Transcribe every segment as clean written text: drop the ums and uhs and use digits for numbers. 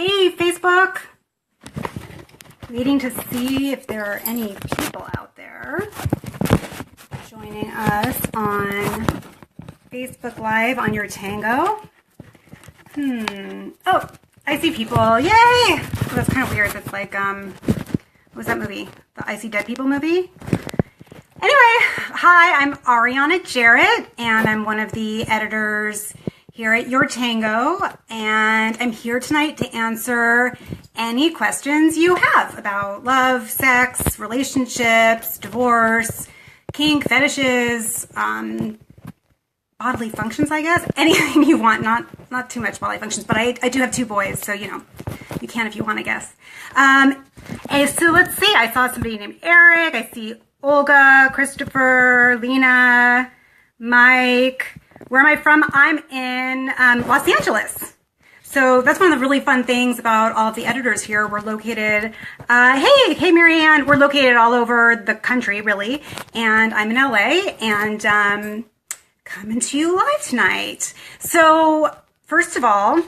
Hey, Facebook! Waiting to see if there are any people out there joining us on Facebook Live on YourTango. Oh, I see people. Yay! Oh, that's kind of weird. That's like, what was that movie? The I See Dead People movie? Anyway, hi, I'm Arianna Jeret, and I'm one of the editors here at YourTango, and I'm here tonight to answer any questions you have about love, sex, relationships, divorce, kink, fetishes, bodily functions, I guess. Anything you want, not too much bodily functions, but I do have two boys, so, you know, you can if you want, I guess. And so let's see, I saw somebody named Eric, I see Olga, Christopher, Lena, Mike. Where am I from? I'm in Los Angeles. So that's one of the really fun things about all of the editors here. We're located, hey Marianne, we're located all over the country, really. And I'm in LA and coming to you live tonight. So first of all,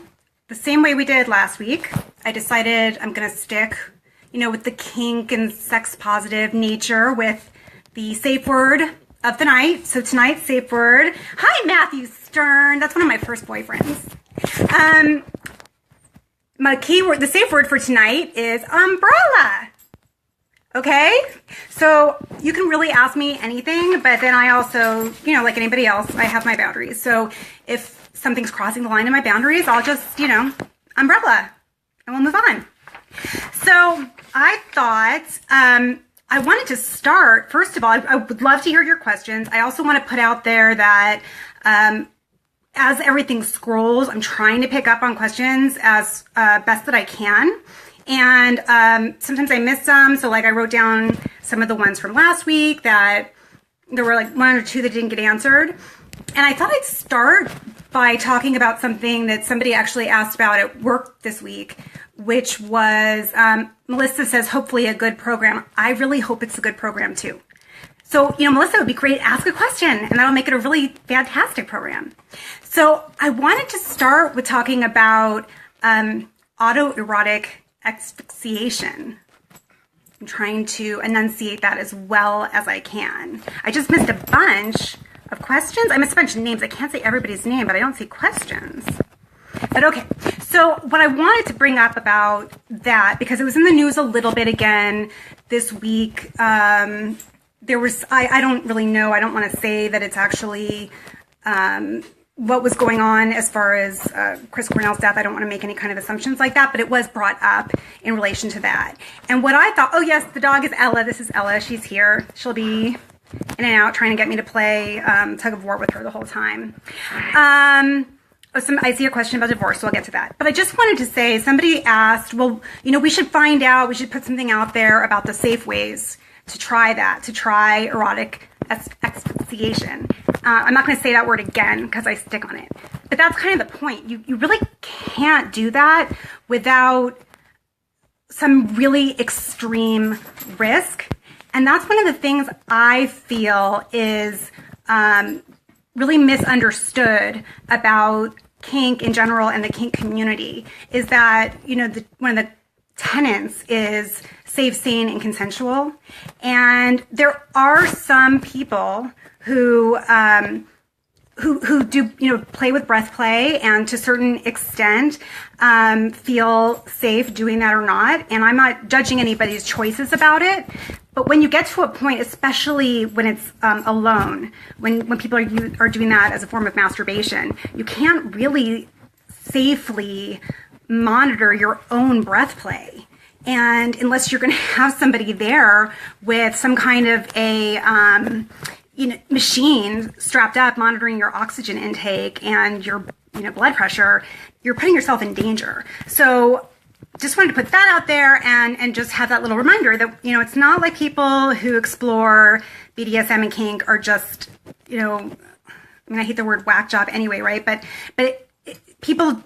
the same way we did last week, I decided I'm going to stick, you know, with the kink and sex positive nature with the safe word of the night. So tonight's safe word. Hi, Matthew Stern. That's one of my first boyfriends. My keyword, the safe word for tonight is umbrella. Okay? So you can really ask me anything, but then I also, you know, like anybody else, I have my boundaries. So if something's crossing the line of my boundaries, I'll just, you know, umbrella, and we'll move on. So I thought, I wanted to start, first of all, I would love to hear your questions. I also want to put out there that as everything scrolls, I'm trying to pick up on questions as best that I can. And sometimes I miss some. So like I wrote down some of the ones from last week that there were like one or two that didn't get answered. And I thought I'd start by talking about something that somebody actually asked about at work this week, which was, Melissa says, hopefully a good program. I really hope it's a good program too. So, you know, Melissa, it would be great. Ask a question and that'll make it a really fantastic program. So I wanted to start with talking about autoerotic asphyxiation. I'm trying to enunciate that as well as I can. I just missed a bunch of questions. I missed a bunch of names. I can't say everybody's name, but I don't see questions. But okay, so what I wanted to bring up about that, because it was in the news a little bit again this week, there was, I don't really know, I don't want to say that it's actually what was going on as far as Chris Cornell's death. I don't want to make any kind of assumptions like that, but it was brought up in relation to that. And what I thought, oh yes, the dog is Ella. This is Ella. She's here. She'll be in and out trying to get me to play tug of war with her the whole time. I see a question about divorce, so I'll get to that. But I just wanted to say, somebody asked, well, you know, we should find out, we should put something out there about the safe ways to try that, to try erotic asphyxiation. I'm not going to say that word again because I stick on it. But that's kind of the point. You really can't do that without some really extreme risk. And that's one of the things I feel is really misunderstood about kink in general and the kink community is that, you know, one of the tenets is safe, sane, and consensual. And there are some people who do, you know, play with breath play and to a certain extent feel safe doing that or not. And I'm not judging anybody's choices about it. But when you get to a point, especially when it's alone, when people are doing that as a form of masturbation, you can't really safely monitor your own breath play. And unless you're going to have somebody there with some kind of a machine strapped up monitoring your oxygen intake and your blood pressure, you're putting yourself in danger. So just wanted to put that out there and just have that little reminder that, you know, it's not like people who explore BDSM and kink are just, you know, I mean, I hate the word whack job anyway, right? But people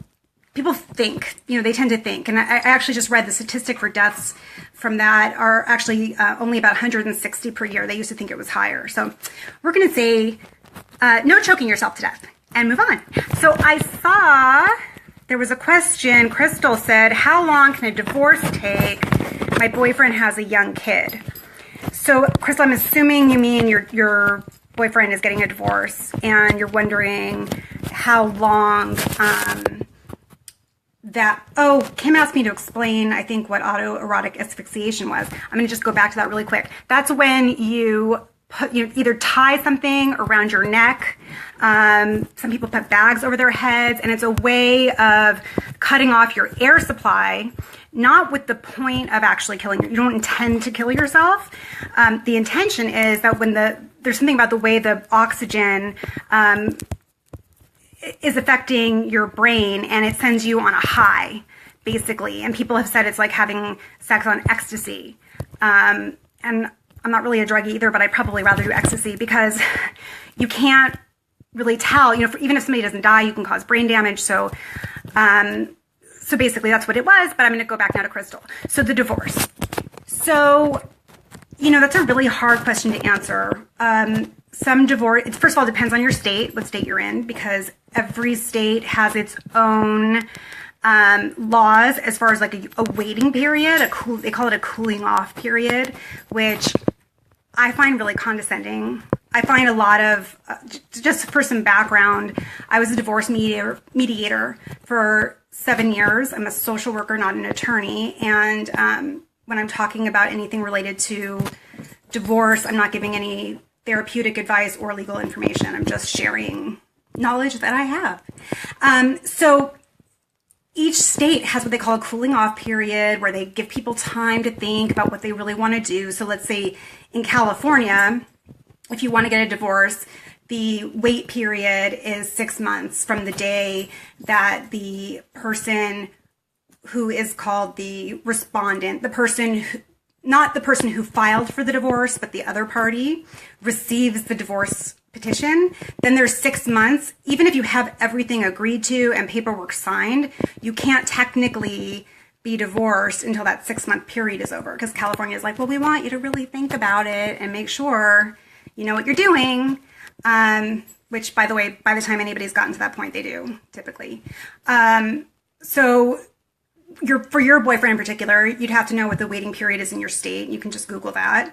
think, you know, they tend to think, and I actually just read the statistic for deaths from that are actually only about 160 per year. They used to think it was higher. So we're going to say no choking yourself to death and move on. So I saw there was a question. Crystal said, how long can a divorce take? My boyfriend has a young kid. So, Crystal, I'm assuming you mean your boyfriend is getting a divorce, and you're wondering how long Kim asked me to explain, I think, what autoerotic asphyxiation was. I'm going to just go back to that really quick. That's when you either tie something around your neck. Some people put bags over their heads, and it's a way of cutting off your air supply, not with the point of actually killing you. You don't intend to kill yourself. The intention is that when there's something about the way the oxygen is affecting your brain, and it sends you on a high, basically. And people have said it's like having sex on ecstasy. And I'm not really a druggie either, but I'd probably rather do ecstasy because you can't really tell. Even if somebody doesn't die, you can cause brain damage. So basically that's what it was. But I'm going to go back now to Crystal. So the divorce. So, that's a really hard question to answer. Some divorce, first of all, depends on your state, what state you're in, because every state has its own laws as far as like a waiting period. They call it a cooling off period, which I find really condescending. I find a lot of, just for some background, I was a divorce mediator for 7 years. I'm a social worker, not an attorney. And when I'm talking about anything related to divorce, I'm not giving any therapeutic advice or legal information. I'm just sharing knowledge that I have. So each state has what they call a cooling off period, where they give people time to think about what they really want to do. So let's say in California, if you want to get a divorce, the wait period is 6 months from the day that the person who is called the respondent, not the person who filed for the divorce, but the other party, receives the divorce petition. Then there's 6 months. Even if you have everything agreed to and paperwork signed, you can't technically be divorced until that 6 month period is over, because California is like, well, we want you to really think about it and make sure you know what you're doing. Which, by the way, by the time anybody's gotten to that point, they do typically. So for your boyfriend in particular, you'd have to know what the waiting period is in your state. You can just Google that.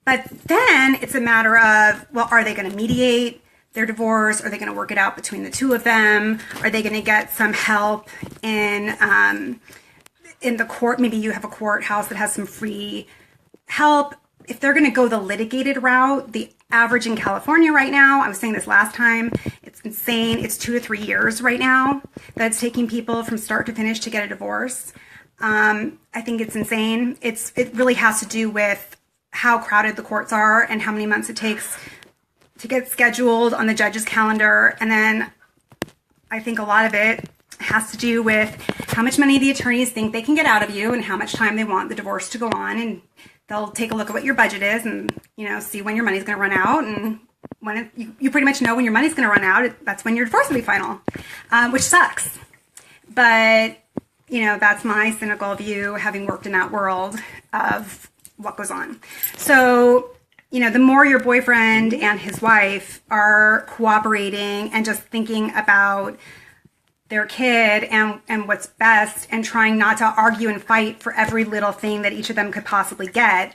But then it's a matter of, well, are they going to mediate their divorce? Are they going to work it out between the two of them? Are they going to get some help in the court? Maybe you have a courthouse that has some free help. If they're going to go the litigated route, the average in California right now, I was saying this last time, it's insane. It's 2 to 3 years right now that it's taking people from start to finish to get a divorce. I think it's insane. It really has to do with how crowded the courts are and how many months it takes to get scheduled on the judge's calendar. And then I think a lot of it has to do with how much money the attorneys think they can get out of you and how much time they want the divorce to go on. And they'll take a look at what your budget is and, see when your money's going to run out. And when you pretty much know when your money's going to run out, that's when your divorce will be final, which sucks. But, that's my cynical view, having worked in that world, of what goes on. So, the more your boyfriend and his wife are cooperating and just thinking about their kid and what's best and trying not to argue and fight for every little thing that each of them could possibly get,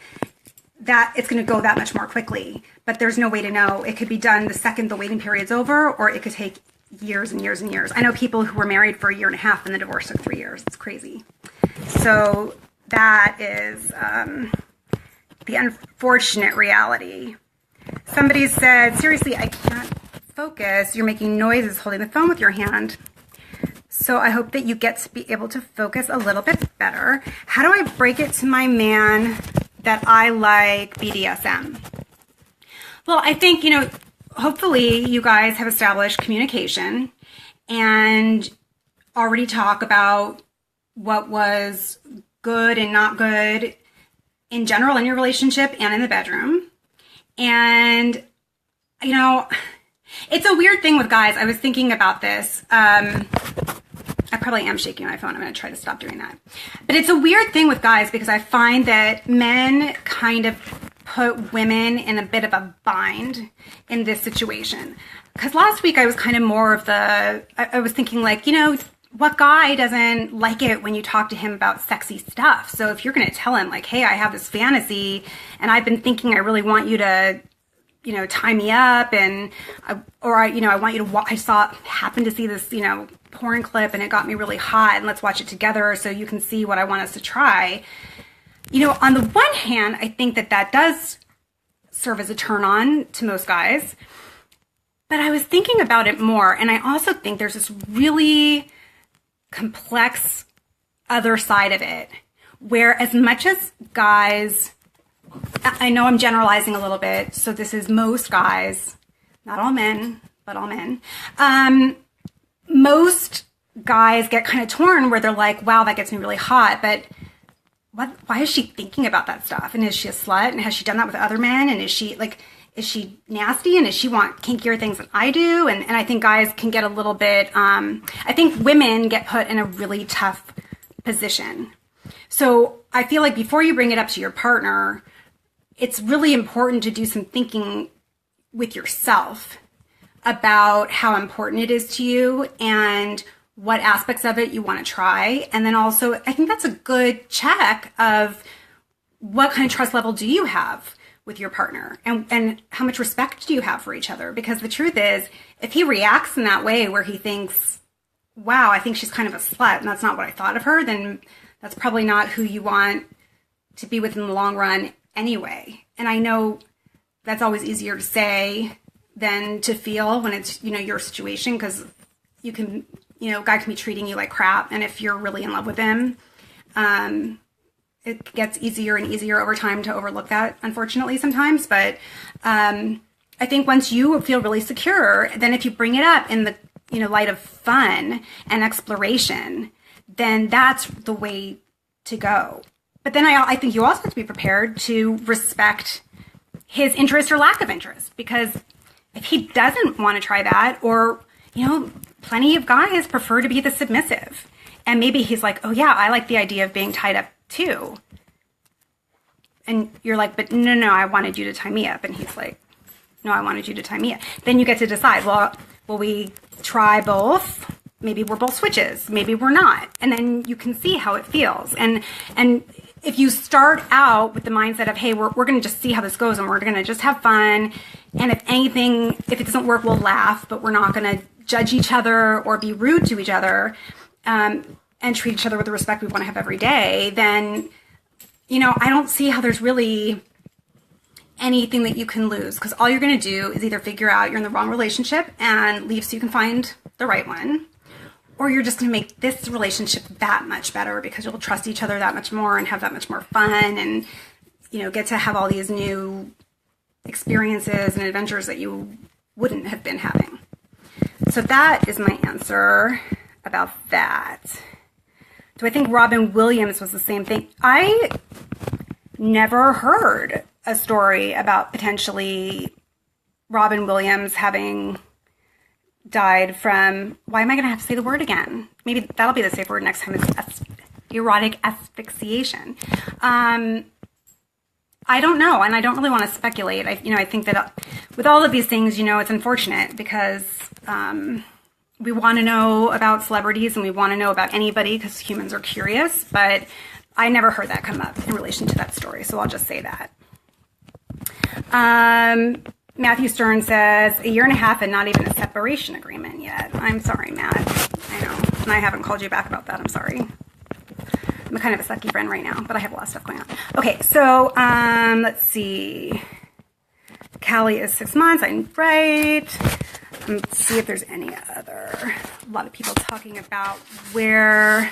that it's going to go that much more quickly. But there's no way to know. It could be done the second the waiting period's over, or it could take years and years and years. I know people who were married for 1.5 years and the divorce took 3 years. It's crazy. So that is the unfortunate reality. Somebody said, seriously, I can't focus. You're making noises holding the phone with your hand. So I hope that you get to be able to focus a little bit better. How do I break it to my man that I like BDSM? Well, I think, hopefully you guys have established communication and already talk about what was good and not good in general in your relationship and in the bedroom. And, it's a weird thing with guys. I was thinking about this. I probably am shaking my phone. I'm going to try to stop doing that. But it's a weird thing with guys because I find that men kind of put women in a bit of a bind in this situation. because last week I was kind of more of I was thinking like, what guy doesn't like it when you talk to him about sexy stuff? So if you're going to tell him like, hey, I have this fantasy and I've been thinking I really want you to, tie me up, and, I want you to happened to see this, porn clip and it got me really hot, and let's watch it together so you can see what I want us to try. On the one hand, I think that does serve as a turn on to most guys, but I was thinking about it more, and I also think there's this really complex other side of it, where as much as guys, I know I'm generalizing a little bit, so this is most guys, not all men, but all men. Most guys get kind of torn where they're like, wow, that gets me really hot, but why is she thinking about that stuff? And is she a slut? And has she done that with other men? And is she nasty? And does she want kinkier things than I do? And I think guys can get a little bit, I think women get put in a really tough position. So I feel like before you bring it up to your partner, it's really important to do some thinking with yourself about how important it is to you and what aspects of it you want to try. And then also, I think that's a good check of what kind of trust level do you have with your partner, and how much respect do you have for each other? Because the truth is, if he reacts in that way where he thinks, wow, I think she's kind of a slut and that's not what I thought of her, then that's probably not who you want to be with in the long run anyway. And I know that's always easier to say than to feel when it's, your situation, because you can, guy can be treating you like crap. And if you're really in love with him, it gets easier and easier over time to overlook that, unfortunately, sometimes. But I think once you feel really secure, then if you bring it up in the light of fun and exploration, then that's the way to go. But then I think you also have to be prepared to respect his interest or lack of interest, because if he doesn't want to try that, or, plenty of guys prefer to be the submissive. And maybe he's like, oh yeah, I like the idea of being tied up too. And you're like, but no, I wanted you to tie me up. And he's like, no, I wanted you to tie me up. Then you get to decide, well, will we try both? Maybe we're both switches. Maybe we're not. And then you can see how it feels. And if you start out with the mindset of, hey, we're going to just see how this goes and we're going to just have fun. And if it doesn't work, we'll laugh, but we're not going to judge each other or be rude to each other, and treat each other with the respect we want to have every day, then, I don't see how there's really anything that you can lose, because all you're going to do is either figure out you're in the wrong relationship and leave so you can find the right one, or you're just going to make this relationship that much better because you'll trust each other that much more and have that much more fun and, get to have all these new experiences and adventures that you wouldn't have been having. So that is my answer about that. Do I think Robin Williams was the same thing? I never heard a story about potentially Robin Williams having died from, why am I going to have to say the word again? Maybe that'll be the safe word next time. It's erotic asphyxiation. I don't know, and I don't really want to speculate. I think that with all of these things, it's unfortunate because we want to know about celebrities and we want to know about anybody because humans are curious, but I never heard that come up in relation to that story, so I'll just say that. Matthew Stern says, 1.5 years and not even a separation agreement yet. I'm sorry, Matt. I know, and I haven't called you back about that. I'm sorry. I'm kind of a sucky friend right now, but I have a lot of stuff going on. Okay, so let's see. Callie is 6 months. I'm right. Let's see if there's any other. A lot of people talking about where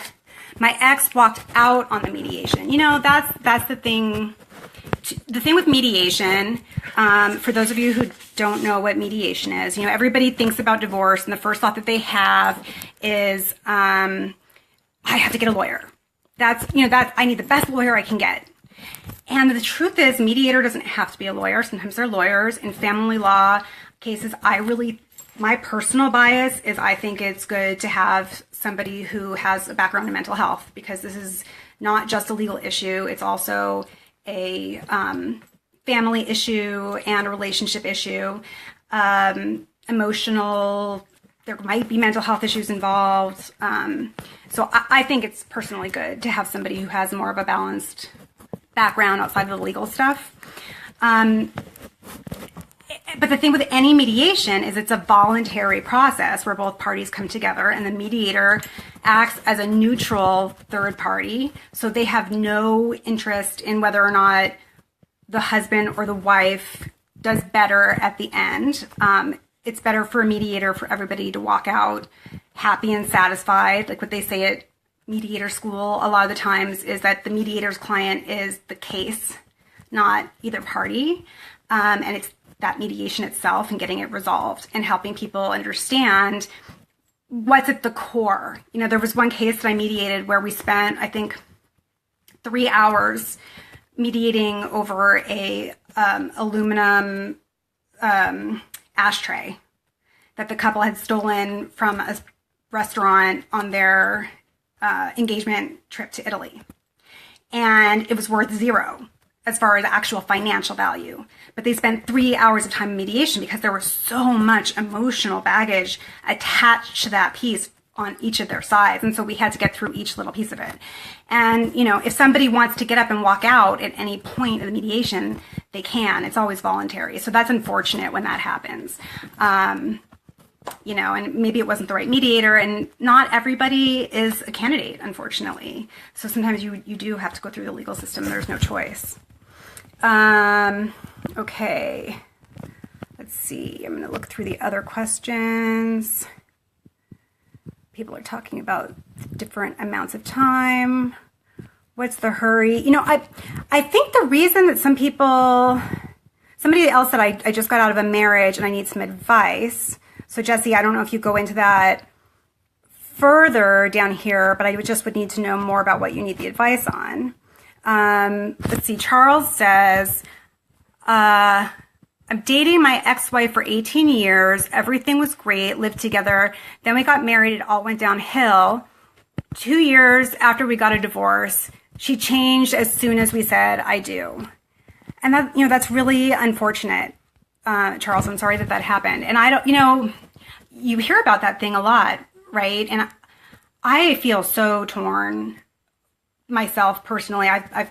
my ex walked out on the mediation. That's the thing. The thing with mediation, for those of you who don't know what mediation is, everybody thinks about divorce and the first thought that they have is, I have to get a lawyer. I need the best lawyer I can get. And the truth is, mediator doesn't have to be a lawyer. Sometimes they're lawyers. In family law cases, my personal bias is I think it's good to have somebody who has a background in mental health, because this is not just a legal issue. It's also a family issue and a relationship issue. emotional, there might be mental health issues involved. So I think it's personally good to have somebody who has more of a balanced background outside of the legal stuff. But the thing with any mediation is it's a voluntary process where both parties come together and the mediator acts as a neutral third party. So they have no interest in whether or not the husband or the wife does better at the end. It's better for a mediator for everybody to walk out happy and satisfied. Like what they say at mediator school a lot of the times is that the mediator's client is the case, not either party. And it's that mediation itself and getting it resolved and helping people understand what's at the core. You know, there was one case that I mediated where we spent, I think, 3 hours mediating over a aluminum ashtray that the couple had stolen from a restaurant on their engagement trip to Italy. And it was worth zero as far as actual financial value. But they spent 3 hours of time in mediation because there was so much emotional baggage attached to that piece on each of their sides. And so we had to get through each little piece of it. And, you know, if somebody wants to get up and walk out at any point of the mediation, they can. It's always voluntary. So that's unfortunate when that happens. You know, and maybe it wasn't the right mediator, and not everybody is a candidate, unfortunately. So sometimes you do have to go through the legal system. There's no choice. Okay. Let's see. I'm going to look through the other questions. People are talking about different amounts of time. What's the hurry? You know, I think the reason that somebody else said, I just got out of a marriage and I need some advice. So Jesse, I don't know if you go into that further down here, but I would need to know more about what you need the advice on. Let's see. Charles says, I'm dating my ex-wife for 18 years. Everything was great. Lived together. Then we got married. It all went downhill. 2 years after we got a divorce, she changed as soon as we said, I do. And that, you know, that's really unfortunate. Charles, I'm sorry that happened. And I don't, you know, you hear about that thing a lot, right? And I feel so torn myself personally. I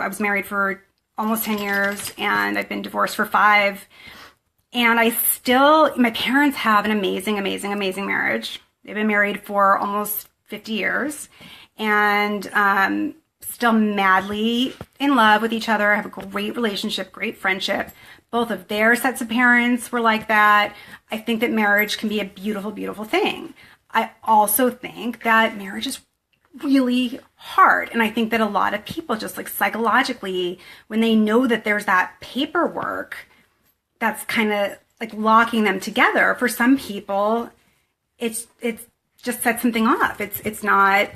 was married for almost 10 years and I've been divorced for 5. And my parents have an amazing, amazing, amazing marriage. They've been married for almost 50 years and still madly in love with each other, have a great relationship, great friendship. Both of their sets of parents were like that. I think that marriage can be a beautiful, beautiful thing. I also think that marriage is really hard. And I think that a lot of people just like psychologically, when they know that there's that paperwork that's kind of like locking them together, for some people, it's just sets something off. It's not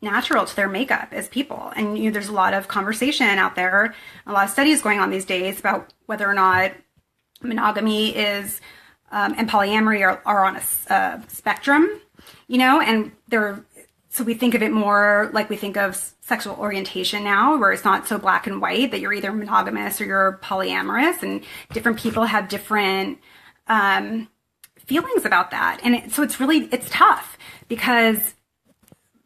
natural to their makeup as people. And you know, there's a lot of conversation out there, a lot of studies going on these days about whether or not monogamy is and polyamory are on a spectrum, you know, and so we think of it more like we think of sexual orientation now, where it's not so black and white that you're either monogamous or you're polyamorous, and different people have different feelings about that. And so it's tough because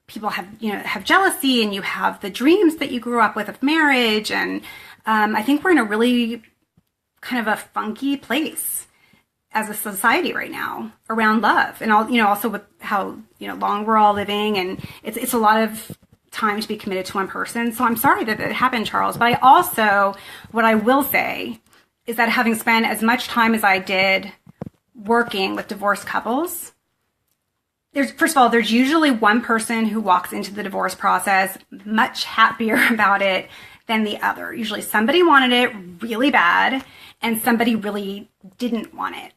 people have jealousy, and you have the dreams that you grew up with of marriage. And I think we're in a really kind of a funky place as a society right now around love, and also with how long we're all living, and it's a lot of time to be committed to one person. So I'm sorry that it happened, Charles. But what I will say is that having spent as much time as I did working with divorced couples, first of all, there's usually one person who walks into the divorce process much happier about it than the other. Usually somebody wanted it really bad and somebody really didn't want it.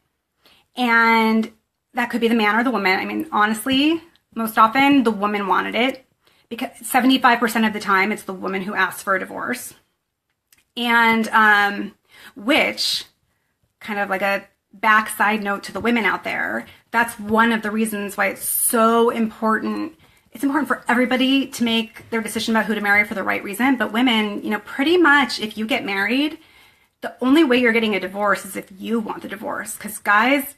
And that could be the man or the woman. I mean, honestly, most often the woman wanted it, because 75% of the time it's the woman who asks for a divorce. And which, kind of like a backside note to the women out there, that's one of the reasons why it's so important. It's important for everybody to make their decision about who to marry for the right reason. But women, pretty much if you get married, the only way you're getting a divorce is if you want the divorce. Because guys,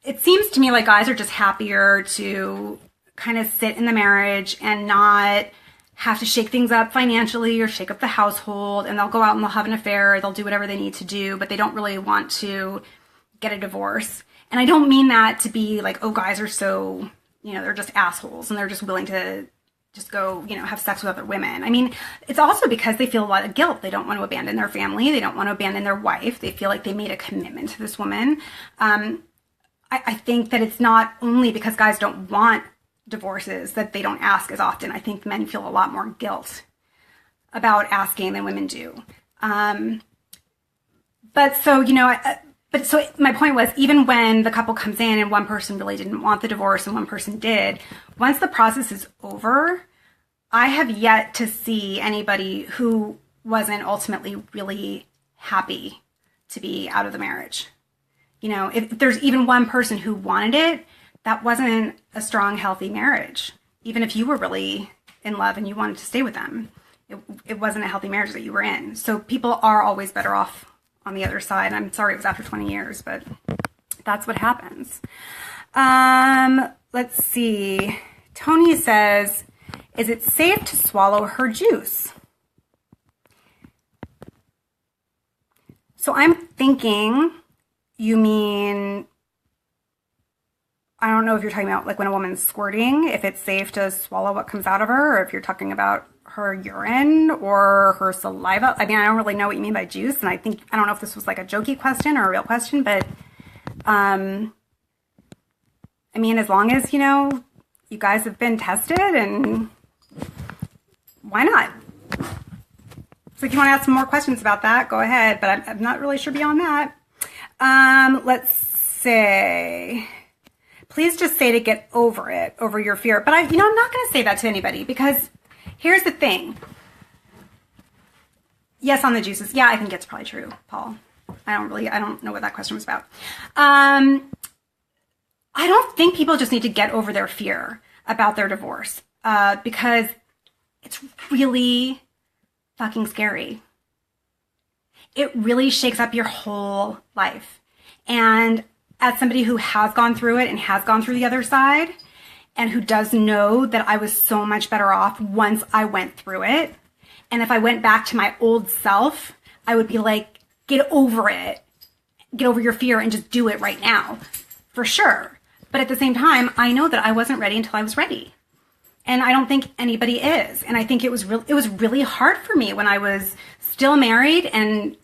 it seems to me like guys are just happier to kind of sit in the marriage and not have to shake things up financially or shake up the household, and they'll go out and they'll have an affair, they'll do whatever they need to do, but they don't really want to get a divorce. And I don't mean that to be like, oh, guys are so, they're just assholes and they're just willing to just go, have sex with other women. I mean, it's also because they feel a lot of guilt. They don't want to abandon their family. They don't want to abandon their wife. They feel like they made a commitment to this woman. I think that it's not only because guys don't want divorces that they don't ask as often. I think men feel a lot more guilt about asking than women do. So my point was, even when the couple comes in and one person really didn't want the divorce and one person did, once the process is over, I have yet to see anybody who wasn't ultimately really happy to be out of the marriage. If there's even one person who wanted it, that wasn't a strong, healthy marriage. Even if you were really in love and you wanted to stay with them, it wasn't a healthy marriage that you were in. So people are always better off on the other side. I'm sorry it was after 20 years, but that's what happens. Let's see. Tony says, is it safe to swallow her juice? So I'm thinking you mean, I don't know if you're talking about like when a woman's squirting, if it's safe to swallow what comes out of her, or if you're talking about her urine or her saliva. I mean, I don't really know what you mean by juice. And I don't know if this was like a jokey question or a real question, but, I mean, as long as, you guys have been tested, and why not? So if you want to ask some more questions about that, go ahead, but I'm not really sure beyond that. Let's say, please just say to get over it, over your fear. But I'm not going to say that to anybody, because here's the thing. Yes, on the juices. Yeah, I think it's probably true, Paul. I don't know what that question was about. I don't think people just need to get over their fear about their divorce, because it's really fucking scary. It really shakes up your whole life. And as somebody who has gone through it and has gone through the other side, and who does know that I was so much better off once I went through it, and if I went back to my old self, I would be like, get over it. Get over your fear and just do it right now. For sure. But at the same time, I know that I wasn't ready until I was ready. And I don't think anybody is. And I think it was really hard for me when I was still married and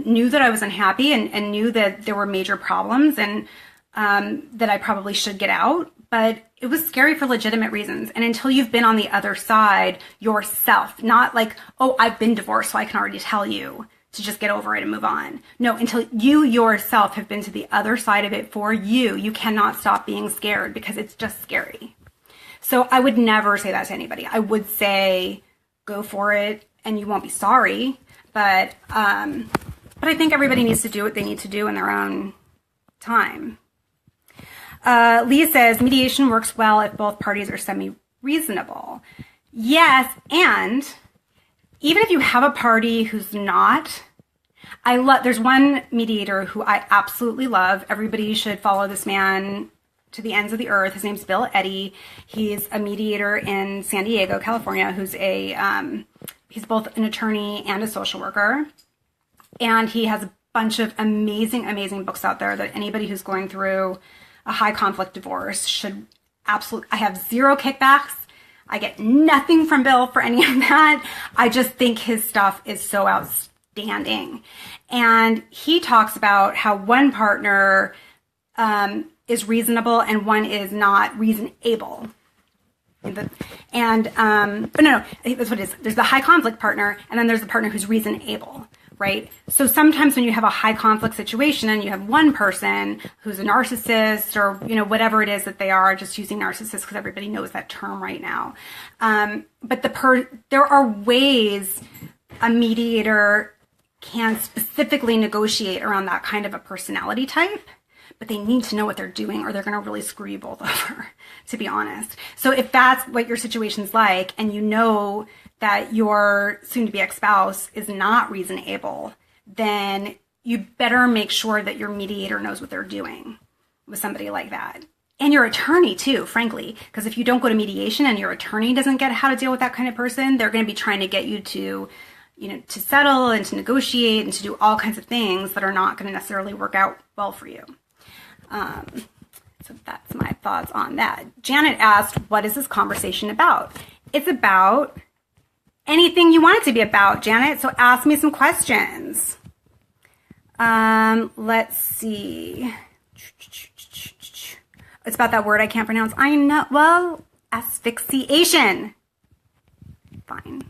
knew that I was unhappy and knew that there were major problems and that I probably should get out. But it was scary for legitimate reasons. And until you've been on the other side yourself, not like, oh, I've been divorced, so I can already tell you to just get over it and move on. No, until you yourself have been to the other side of it for you, you cannot stop being scared, because it's just scary. So I would never say that to anybody. I would say, go for it and you won't be sorry. But I think everybody needs to do what they need to do in their own time. Leah says, mediation works well if both parties are semi-reasonable. Yes, and even if you have a party who's not, there's one mediator who I absolutely love. Everybody should follow this man to the ends of the earth. His name's Bill Eddy. He's a mediator in San Diego, California, who's he's both an attorney and a social worker. And he has a bunch of amazing, amazing books out there that anybody who's going through a high conflict divorce should absolutely. I have zero kickbacks. I get nothing from Bill for any of that. I just think his stuff is so outstanding. And he talks about how one partner is reasonable and one is not reasonable. That's what it is. There's the high conflict partner, and then there's the partner who's reasonable, right? So sometimes when you have a high conflict situation and you have one person who's a narcissist, or whatever it is that they are, just using narcissist because everybody knows that term right now. But there are ways a mediator can specifically negotiate around that kind of a personality type. But they need to know what they're doing, or they're going to really screw you both over, to be honest. So if that's what your situation's like, and you know that your soon-to-be ex-spouse is not reasonable, then you better make sure that your mediator knows what they're doing with somebody like that. And your attorney too, frankly, because if you don't go to mediation and your attorney doesn't get how to deal with that kind of person, they're going to be trying to get you to, to settle and to negotiate and to do all kinds of things that are not going to necessarily work out well for you. So that's my thoughts on that. Janet asked, what is this conversation about? It's about anything you want it to be about, Janet. So ask me some questions. Let's see. It's about that word I can't pronounce. I know. Well, asphyxiation. Fine.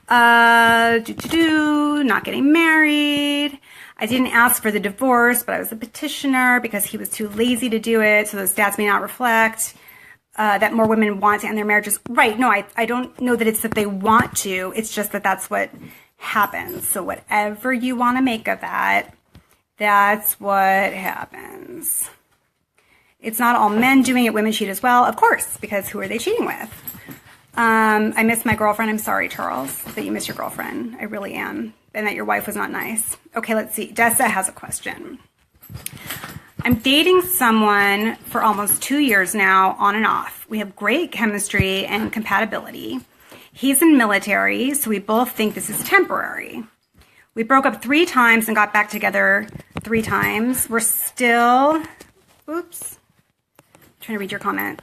Not getting married. I didn't ask for the divorce, but I was a petitioner because he was too lazy to do it. So those stats may not reflect that more women want to end their marriages. Right. No, I don't know that it's that they want to. It's just that that's what happens. So whatever you want to make of that, that's what happens. It's not all men doing it. Women cheat as well. Of course, because who are they cheating with? I miss my girlfriend. I'm sorry, Charles, that you miss your girlfriend. I really am. And that your wife was not nice. Okay, let's see. Dessa has a question. I'm dating someone for almost 2 years now, on and off. We have great chemistry and compatibility. He's in military, so we both think this is temporary. We broke up 3 times and got back together 3 times. We're still, oops, trying to read your comment.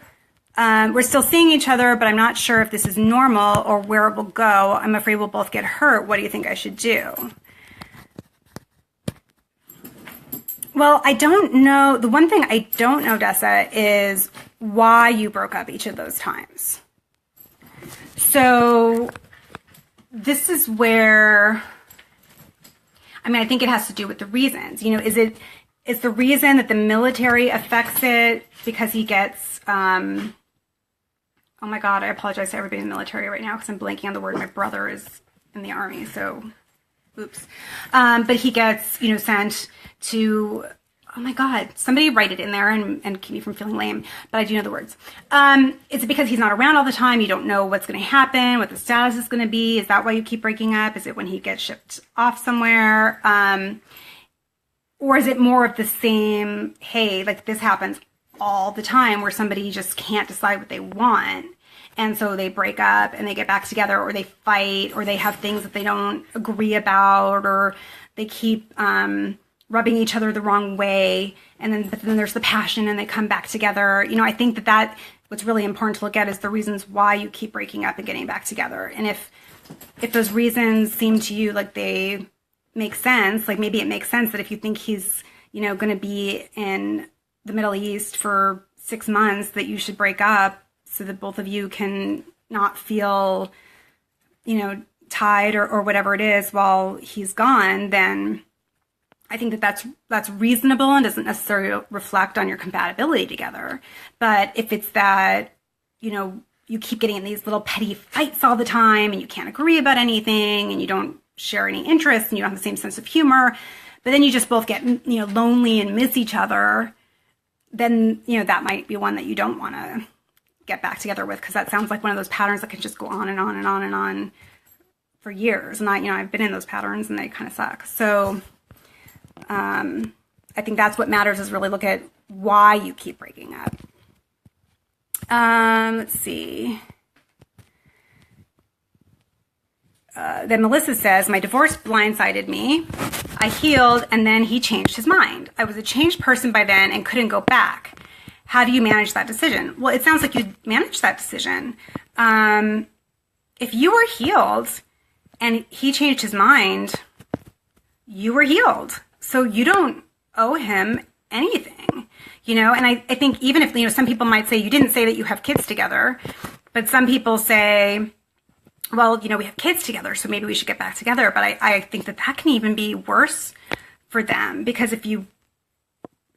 We're still seeing each other, but I'm not sure if this is normal or where it will go. I'm afraid we'll both get hurt. What do you think I should do? Well, I don't know. The one thing I don't know, Dessa, is why you broke up each of those times. So this is where, I think it has to do with the reasons. Is the reason that the military affects it because he gets, oh my God, I apologize to everybody in the military right now because I'm blanking on the word. My brother is in the Army, so oops. But he gets, sent to, oh my God, somebody write it in there and keep me from feeling lame, but I do know the words. Is it because he's not around all the time? You don't know what's going to happen, what the status is going to be? Is that why you keep breaking up? Is it when he gets shipped off somewhere? Or is it more of the same, hey, like this happens all the time where somebody just can't decide what they want. And so they break up and they get back together, or they fight, or they have things that they don't agree about, or they keep rubbing each other the wrong way. But then there's the passion and they come back together. I think that what's really important to look at is the reasons why you keep breaking up and getting back together. And if those reasons seem to you like they make sense, like maybe it makes sense that if you think he's, going to be in the Middle East for 6 months, that you should break up so that both of you can not feel, tied or whatever it is while he's gone, then I think that's reasonable and doesn't necessarily reflect on your compatibility together. But if it's that, you keep getting in these little petty fights all the time and you can't agree about anything and you don't share any interests and you don't have the same sense of humor, but then you just both get, lonely and miss each other, then, that might be one that you don't want to get back together with, because that sounds like one of those patterns that can just go on and on and on and on for years. And I've been in those patterns and they kind of suck. So I think that's what matters, is really look at why you keep breaking up. Let's see. Then Melissa says, my divorce blindsided me. I healed and then he changed his mind. I was a changed person by then and couldn't go back. How do you manage that decision? Well, it sounds like you managed that decision. If you were healed and he changed his mind, you were healed. So you don't owe him anything, and I think even if, some people might say, you didn't say that you have kids together, but some people say, well, we have kids together, so maybe we should get back together. But I think that can even be worse for them, because if you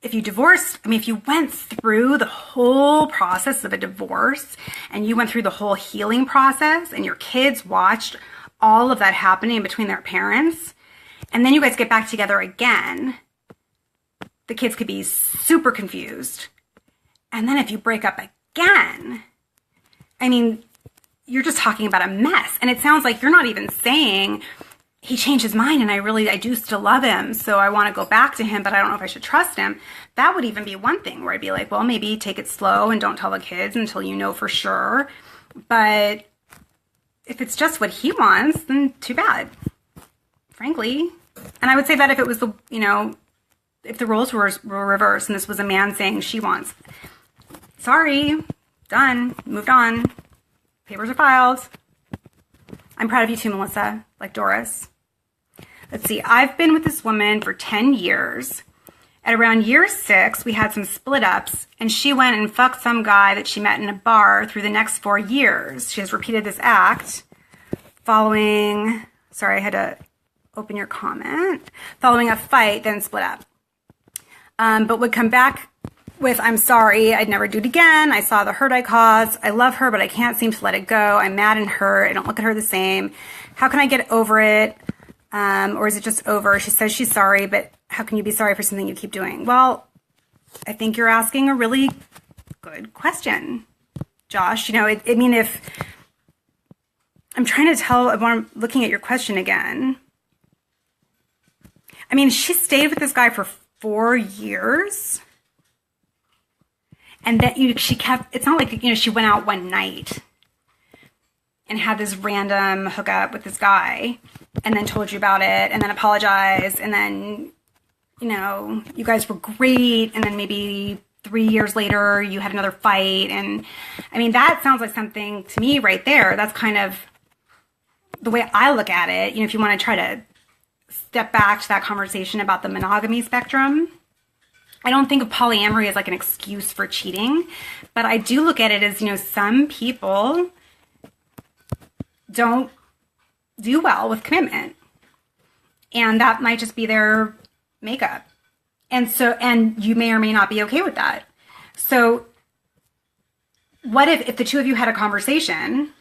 divorced, if you went through the whole process of a divorce and you went through the whole healing process and your kids watched all of that happening between their parents, and then you guys get back together again, the kids could be super confused. And then if you break up again, you're just talking about a mess. And it sounds like you're not even saying, he changed his mind and I do still love him. So I want to go back to him, but I don't know if I should trust him. That would even be one thing where I'd be like, well, maybe take it slow and don't tell the kids until you know for sure. But if it's just what he wants, then too bad, frankly. And I would say that if it was the, if the roles were reversed and this was a man saying she wants, sorry, done, moved on, papers are filed. I'm proud of you too, Melissa, like Doris. Let's see, I've been with this woman for 10 years. At around year 6, we had some split ups, and she went and fucked some guy that she met in a bar through the next 4 years. She has repeated this act following, sorry, I had to open your comment, following a fight, then split up. But would come back with, I'm sorry, I'd never do it again. I saw the hurt I caused. I love her, but I can't seem to let it go. I'm mad and hurt. I don't look at her the same. How can I get over it? Or is it just over? She says she's sorry, but how can you be sorry for something you keep doing? Well, I think you're asking a really good question, Josh. If I'm trying to tell, I'm looking at your question again. I mean, she stayed with this guy for 4 years. And that she kept, it's not like, she went out one night and had this random hookup with this guy and then told you about it and then apologized and then, you guys were great and then maybe 3 years later you had another fight. And I mean, that sounds like something to me right there. That's kind of the way I look at it. If you want to try to step back to that conversation about the monogamy spectrum, I don't think of polyamory as like an excuse for cheating, but I do look at it as, some people don't do well with commitment, and that might just be their makeup. And you may or may not be okay with that. So what if the two of you had a conversation,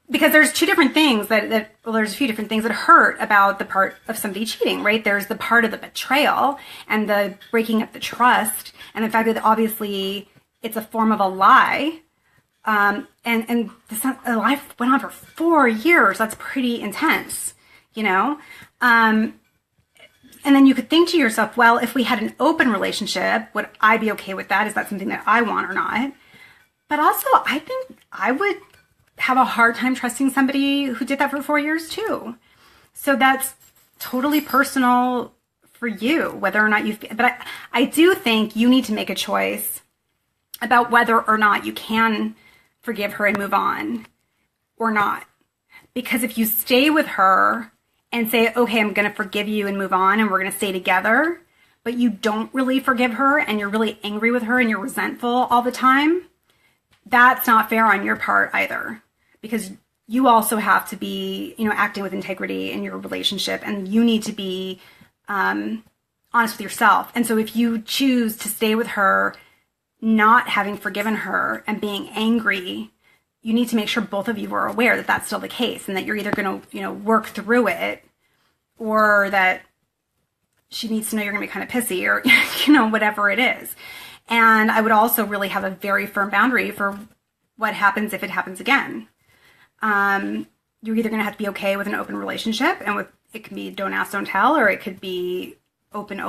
because there's two different things there's a few different things that hurt about the part of somebody cheating, right? There's the part of the betrayal and the breaking up the trust and the fact that obviously it's a form of a lie. And the life went on for 4 years. That's pretty intense, and then you could think to yourself, well, if we had an open relationship, would I be okay with that? Is that something that I want or not? But also, I think I would have a hard time trusting somebody who did that for 4 years too. So that's totally personal for you, whether or not but I do think you need to make a choice about whether or not you can forgive her and move on or not. Because if you stay with her and say, okay, I'm going to forgive you and move on and we're going to stay together, but you don't really forgive her and you're really angry with her and you're resentful all the time, that's not fair on your part either. Because you also have to be, acting with integrity in your relationship, and you need to be honest with yourself. And so if you choose to stay with her, not having forgiven her and being angry, you need to make sure both of you are aware that that's still the case and that you're either going to, work through it, or that she needs to know you're going to be kind of pissy, or, whatever it is. And I would also really have a very firm boundary for what happens if it happens again. You're either going to have to be okay with an open relationship, and it can be don't ask, don't tell, or it could be open,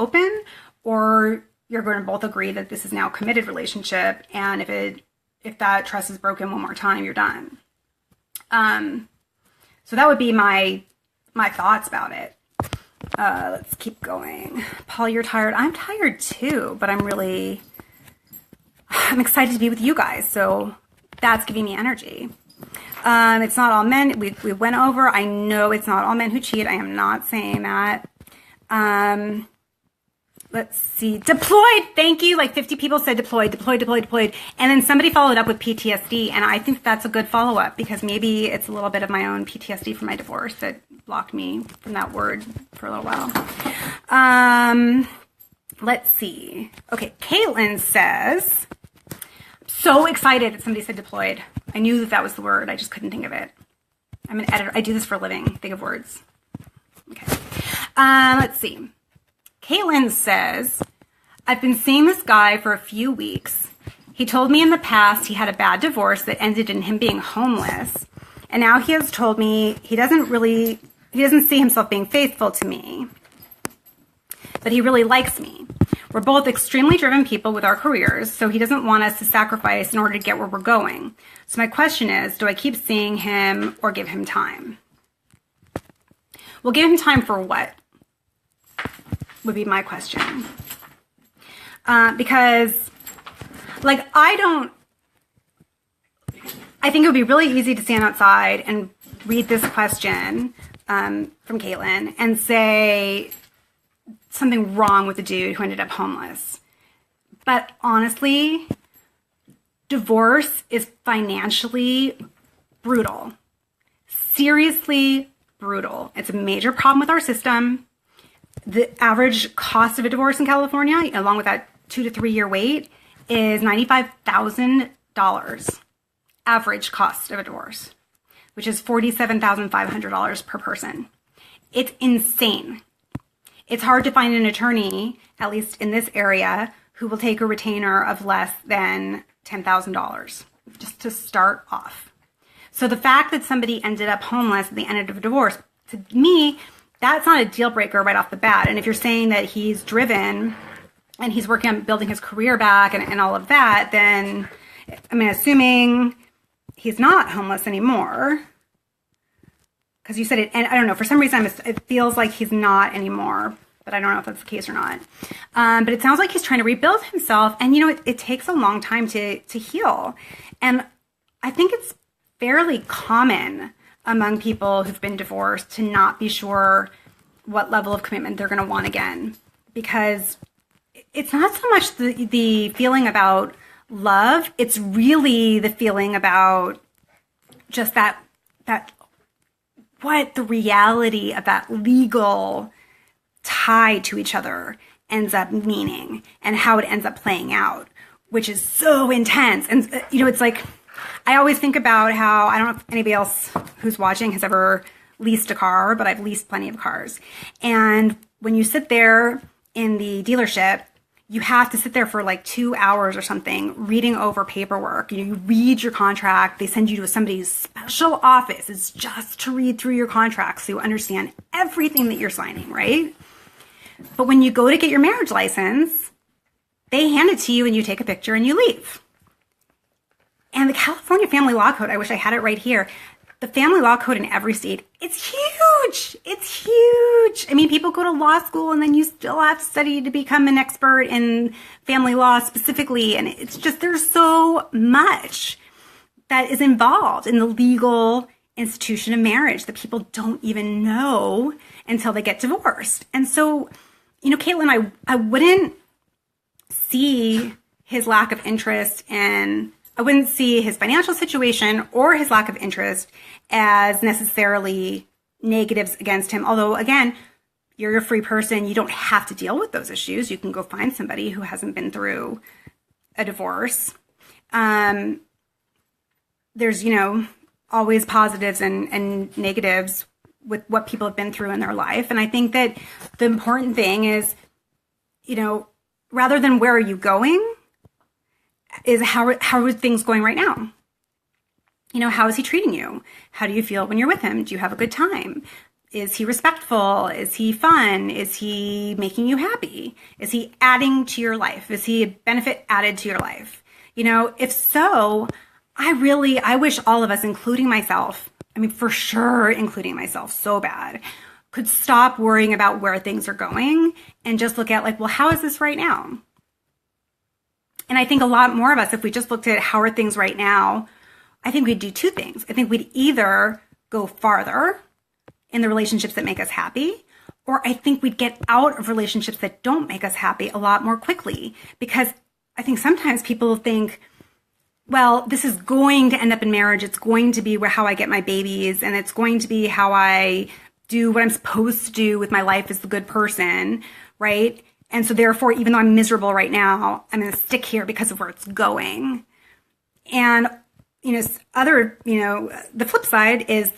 or you're going to both agree that this is now a committed relationship. And if that trust is broken one more time, you're done. So that would be my thoughts about it. Let's keep going. Paul, you're tired. I'm tired too, but I'm excited to be with you guys. So that's giving me energy. It's not all men. We went over. I know it's not all men who cheat. I am not saying that. Let's see. Deployed. Thank you. Like 50 people said deployed. And then somebody followed up with PTSD. And I think that's a good follow-up, because maybe it's a little bit of my own PTSD from my divorce that blocked me from that word for a little while. Let's see. Okay. Caitlin says, so excited that somebody said deployed. I knew that was the word. I just couldn't think of it. I'm an editor. I do this for a living. Think of words. Okay. Let's see. Caitlin says, I've been seeing this guy for a few weeks. He told me in the past he had a bad divorce that ended in him being homeless. And now he has told me he doesn't really he doesn't see himself being faithful to me, but he really likes me. We're both extremely driven people with our careers, so he doesn't want us to sacrifice in order to get where we're going. So my question is, do I keep seeing him or give him time? Well, give him time for what? Would be my question. Because, like, I think it would be really easy to stand outside and read this question from Caitlin and say something wrong with the dude who ended up homeless. But honestly, divorce is financially brutal. Seriously brutal. It's a major problem with our system. The average cost of a divorce in California, along with that 2 to 3 year wait, is $95,000. Average cost of a divorce, which is $47,500 per person. It's insane. It's hard to find an attorney, at least in this area, who will take a retainer of less than $10,000, just to start off. So the fact that somebody ended up homeless at the end of a divorce, to me, that's not a deal breaker right off the bat. And if you're saying that he's driven and he's working on building his career back and all of that, then, I mean, assuming he's not homeless anymore, because you said it, and I don't know, for some reason it feels like he's not anymore, but I don't know if that's the case or not. But it sounds like he's trying to rebuild himself, and you know, it takes a long time to heal. And I think it's fairly common among people who've been divorced to not be sure what level of commitment they're going to want again, because it's not so much the feeling about love, it's really the feeling about just that what the reality of that legal tie to each other ends up meaning and how it ends up playing out, which is so intense. And you know, it's like, I always think about how, I don't know if anybody else who's watching has ever leased a car, but I've leased plenty of cars. And when you sit there in the dealership, you have to sit there for like 2 hours or something reading over paperwork. You read your contract. They send you to somebody's special office. It's just to read through your contract so you understand everything that you're signing, right? But when you go to get your marriage license, they hand it to you and you take a picture and you leave. And the California Family Law Code, I wish I had it right here. The family law code in every state, it's huge. It's huge. I mean, people go to law school and then you still have to study to become an expert in family law specifically. And it's just, there's so much that is involved in the legal institution of marriage that people don't even know until they get divorced. And so, you know, Caitlin, I wouldn't see his lack of interest in, I wouldn't see his financial situation or his lack of interest as necessarily negatives against him. Although, again, you're a free person. You don't have to deal with those issues. You can go find somebody who hasn't been through a divorce. There's, you know, always positives and negatives with what people have been through in their life. And I think that the important thing is, you know, rather than where are you going, is how are things going right now? You know, how is he treating you? How do you feel when you're with him? Do you have a good time? Is he respectful? Is he fun? Is he making you happy? Is he adding to your life? Is he a benefit added to your life? You know, if so, I wish all of us, including myself, I mean, for sure, including myself so bad, could stop worrying about where things are going and just look at like, well, how is this right now? And I think a lot more of us, if we just looked at how are things right now, I think we'd do two things. I think we'd either go farther in the relationships that make us happy, or I think we'd get out of relationships that don't make us happy a lot more quickly. Because I think sometimes people think, well, this is going to end up in marriage. It's going to be how I get my babies, and it's going to be how I do what I'm supposed to do with my life as the good person, right? And so therefore, even though I'm miserable right now, I'm going to stick here because of where it's going. And, you know, the flip side is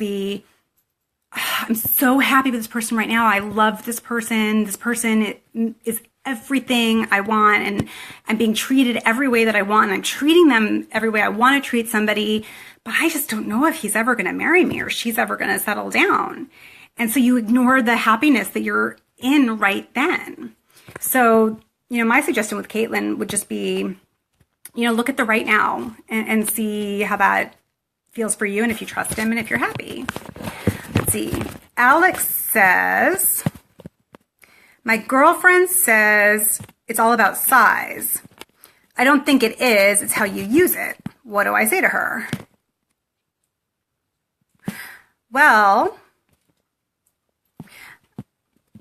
I'm so happy with this person right now. I love this person. This person is everything I want, and I'm being treated every way that I want, and I'm treating them every way I want to treat somebody, but I just don't know if he's ever going to marry me or she's ever going to settle down. And so you ignore the happiness that you're in right then. So, my suggestion with Caitlin would just be, look at the right now and see how that feels for you and if you trust him and if you're happy. Let's see. Alex says, my girlfriend says it's all about size. I don't think it is. It's how you use it. What do I say to her? Well,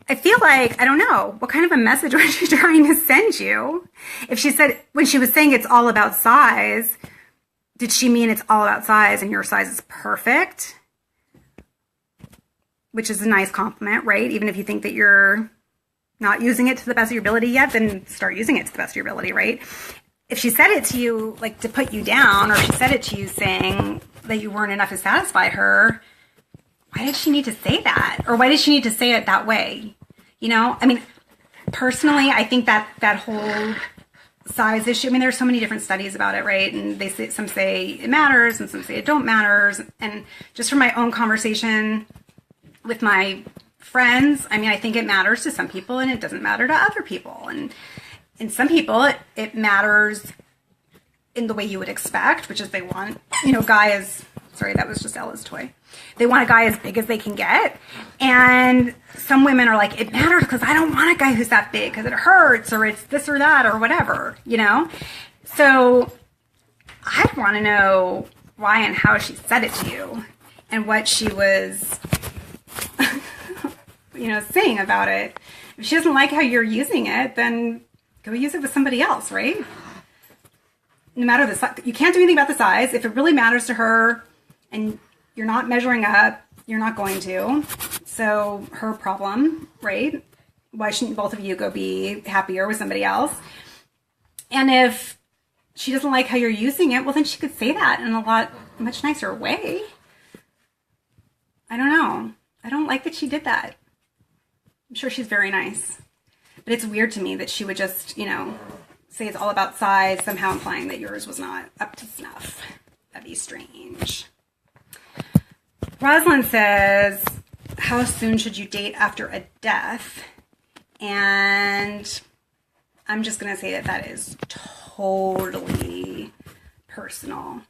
I feel like, I don't know, what kind of a message was she trying to send you? If she said, when she was saying it's all about size, did she mean it's all about size and your size is perfect? Which is a nice compliment, right? Even if you think that you're not using it to the best of your ability yet, then start using it to the best of your ability, right? If she said it to you, like, to put you down, or she said it to you saying that you weren't enough to satisfy her, why did she need to say that? Or why did she need to say it that way? I mean, personally, I think that whole size issue, I mean, there's so many different studies about it, right? And some say it matters and some say it don't matters. And just from my own conversation with my friends, I mean, I think it matters to some people and it doesn't matter to other people. And in some people, it matters in the way you would expect, which is they want, guy is, sorry, that was just Ella's toy. They want a guy as big as they can get. And some women are like, it matters because I don't want a guy who's that big because it hurts or it's this or that or whatever, So I'd want to know why and how she said it to you and what she was, saying about it. If she doesn't like how you're using it, then go use it with somebody else, right? No matter the size, you can't do anything about the size. If it really matters to her and you're not measuring up, you're not going to. So her problem, right? Why shouldn't both of you go be happier with somebody else? And if she doesn't like how you're using it, well, then she could say that in a much nicer way. I don't know. I don't like that she did that. I'm sure she's very nice. But it's weird to me that she would just, say it's all about size, somehow implying that yours was not up to snuff. That'd be strange. Rosalind says, how soon should you date after a death? And I'm just going to say that is totally personal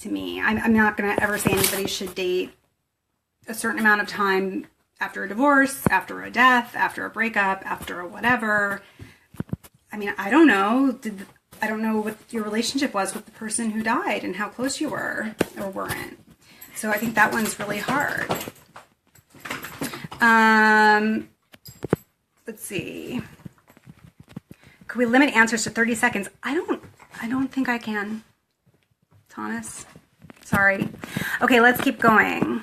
to me. I'm not going to ever say anybody should date a certain amount of time after a divorce, after a death, after a breakup, after a whatever. I mean, I don't know. I don't know what your relationship was with the person who died and how close you were or weren't. So I think that one's really hard. Let's see. Could we limit answers to 30 seconds? I don't think I can. Thomas. Sorry. Okay, let's keep going.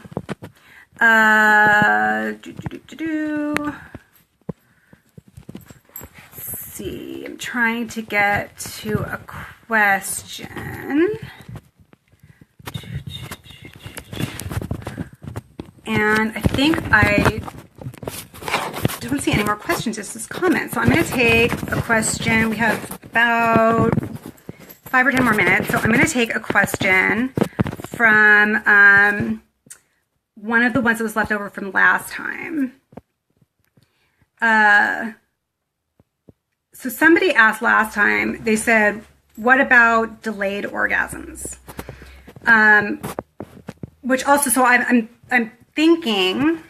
Let's see. I'm trying to get to a question. And I think I don't see any more questions, just this comment. So I'm going to take a question. We have about 5 or 10 more minutes. So I'm going to take a question from one of the ones that was left over from last time. So somebody asked last time, they said, what about delayed orgasms? Which also, so I'm thinking,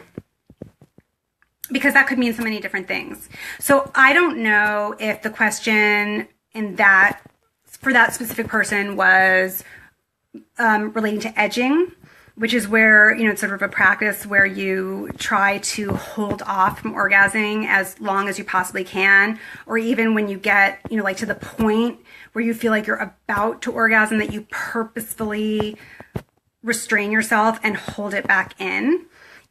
because that could mean so many different things. So I don't know if the question for that specific person was relating to edging, which is where, it's sort of a practice where you try to hold off from orgasming as long as you possibly can, or even when you get, like to the point where you feel like you're about to orgasm, that you purposefully restrain yourself and hold it back in.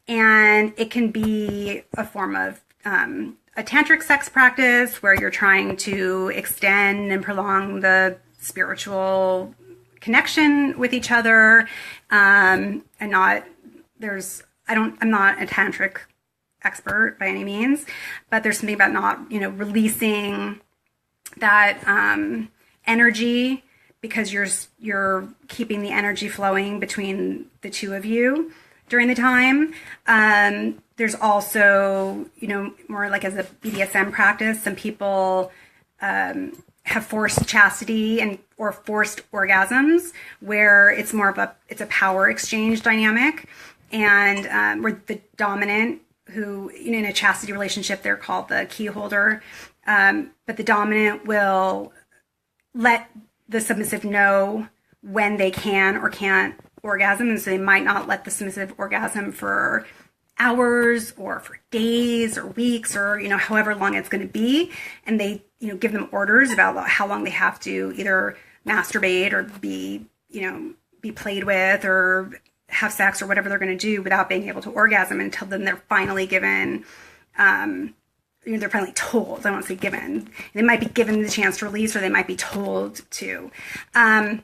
And it can be a form of a tantric sex practice where you're trying to extend and prolong the spiritual connection with each other. I'm not a tantric expert by any means, but there's something about not, releasing that energy, because you're keeping the energy flowing between the two of you. during the time. There's also, you know, more like as a BDSM practice, some people have forced chastity and or forced orgasms, where it's more of it's a power exchange dynamic, and where the dominant, who, you know, in a chastity relationship, they're called the key holder, but the dominant will let the submissive know when they can or can't orgasm, and so they might not let the submissive orgasm for hours or for days or weeks or, you know, however long it's going to be, and they, you know, give them orders about how long they have to either masturbate or be, you know, be played with or have sex or whatever they're going to do without being able to orgasm until then they're finally given, you know, they're finally told. I won't say given. They might be given the chance to release, or they might be told to. And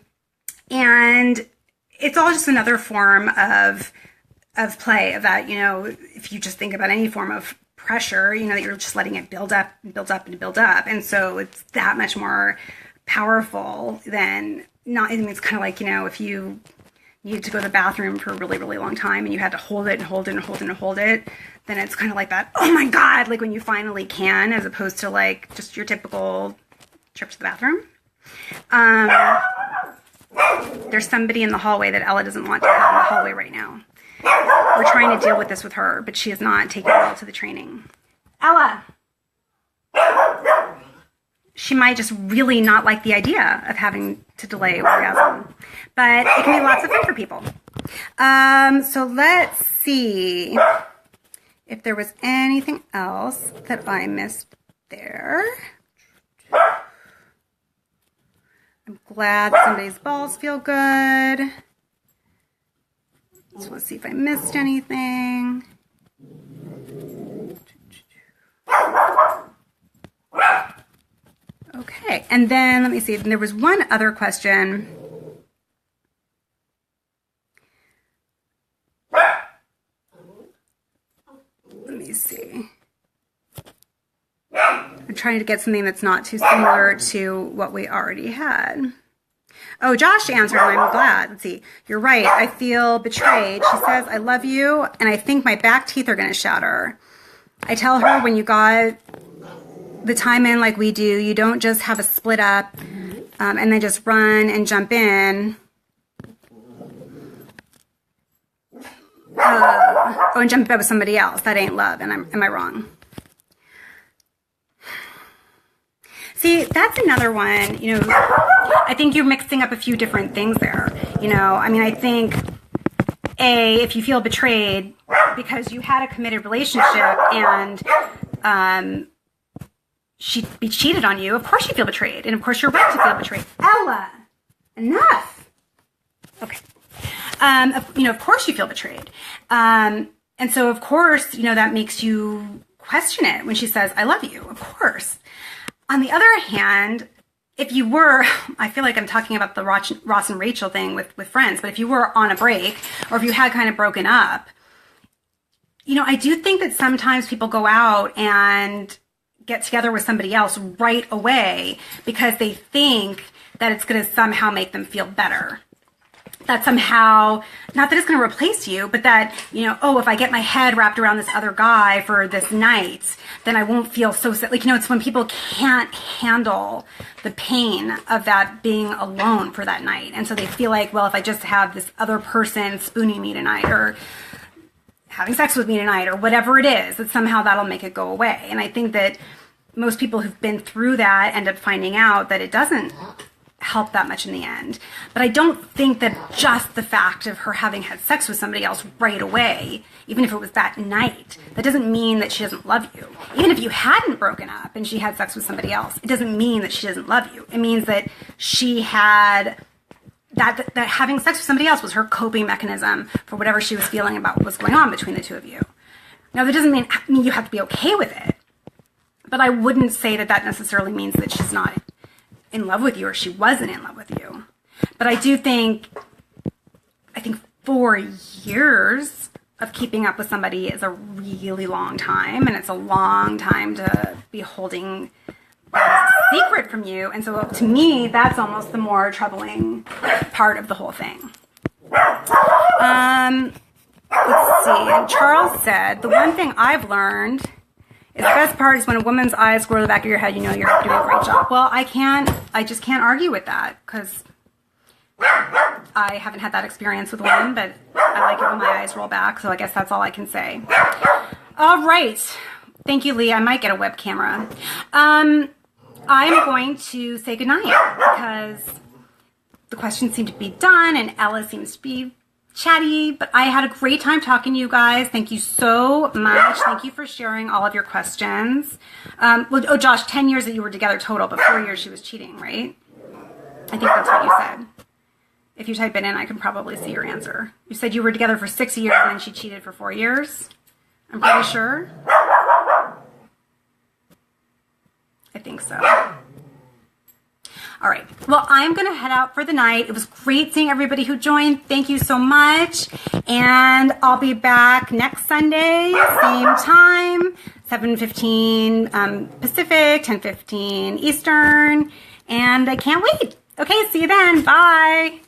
it's all just another form of play, of that, you know, if you just think about any form of pressure, you know, that you're just letting it build up and build up and build up. And so it's that much more powerful than not. I mean, it's kind of like, you know, if you needed to go to the bathroom for a really, really long time and you had to hold it and hold it and hold it and hold it, then it's kind of like that, oh my God, like when you finally can, as opposed to like just your typical trip to the bathroom. There's somebody in the hallway that Ella doesn't want to have in the hallway right now. We're trying to deal with this with her, but she is not taking well to the training. Ella! She might just really not like the idea of having to delay orgasm, but it can be lots of fun for people. So let's see if there was anything else that I missed there. I'm glad somebody's balls feel good. So let's see if I missed anything. Okay, and then let me see. There was one other question. Let me see. I'm trying to get something that's not too similar to what we already had. Oh, Josh answered, and I'm glad. Let's see. You're right. I feel betrayed. She says, I love you, and I think my back teeth are going to shatter. I tell her, when you got the time in like we do, you don't just have a split up and then just run and jump in. And jump in bed with somebody else. That ain't love. And am I wrong? See, that's another one, you know, I think you're mixing up a few different things there. You know, I mean, I think, if you feel betrayed because you had a committed relationship and she cheated on you, of course you feel betrayed. And of course you're right to feel betrayed. Ella, enough. Okay. You know, of course you feel betrayed. And so of course, you know, that makes you question it when she says, I love you, of course. On the other hand, if you were, I feel like I'm talking about the Ross and Rachel thing with friends, but if you were on a break or if you had kind of broken up, you know, I do think that sometimes people go out and get together with somebody else right away because they think that it's going to somehow make them feel better. That somehow, not that it's going to replace you, but that, you know, oh, if I get my head wrapped around this other guy for this night, then I won't feel so sick. Like, you know, it's when people can't handle the pain of that being alone for that night. And so they feel like, well, if I just have this other person spooning me tonight or having sex with me tonight or whatever it is, that somehow that'll make it go away. And I think that most people who've been through that end up finding out that it doesn't help that much in the end. But I don't think that just the fact of her having had sex with somebody else right away, even if it was that night, that doesn't mean that she doesn't love you. Even if you hadn't broken up and she had sex with somebody else, it doesn't mean that she doesn't love you. It means that she had that having sex with somebody else was her coping mechanism for whatever she was feeling about what was going on between the two of you. Now, that doesn't mean you have to be okay with it, but I wouldn't say that that necessarily means that she's not in love with you or she wasn't in love with you. But I think 4 years of keeping up with somebody is a really long time, and it's a long time to be holding that as a secret from you. And so to me, that's almost the more troubling part of the whole thing. Let's see. And Charles said, the one thing I've learned is the best part is when a woman's eyes go to the back of your head, you know you're doing a great job. Well, I just can't argue with that because I haven't had that experience with women, but I like it when my eyes roll back, so I guess that's all I can say. All right. Thank you, Lee. I might get a web camera. I'm going to say goodnight because the questions seem to be done and Ella seems to be chatty, but I had a great time talking to you guys. Thank you so much. Thank you for sharing all of your questions. Oh, Josh, 10 years that you were together total, but 4 years she was cheating, right? I think that's what you said. If you type it in, I can probably see your answer. You said you were together for 6 years and then she cheated for 4 years. I'm pretty sure. I think so. All right. Well, I'm going to head out for the night. It was great seeing everybody who joined. Thank you so much. And I'll be back next Sunday, same time, 7:15 Pacific, 10:15 Eastern. And I can't wait. Okay, see you then. Bye.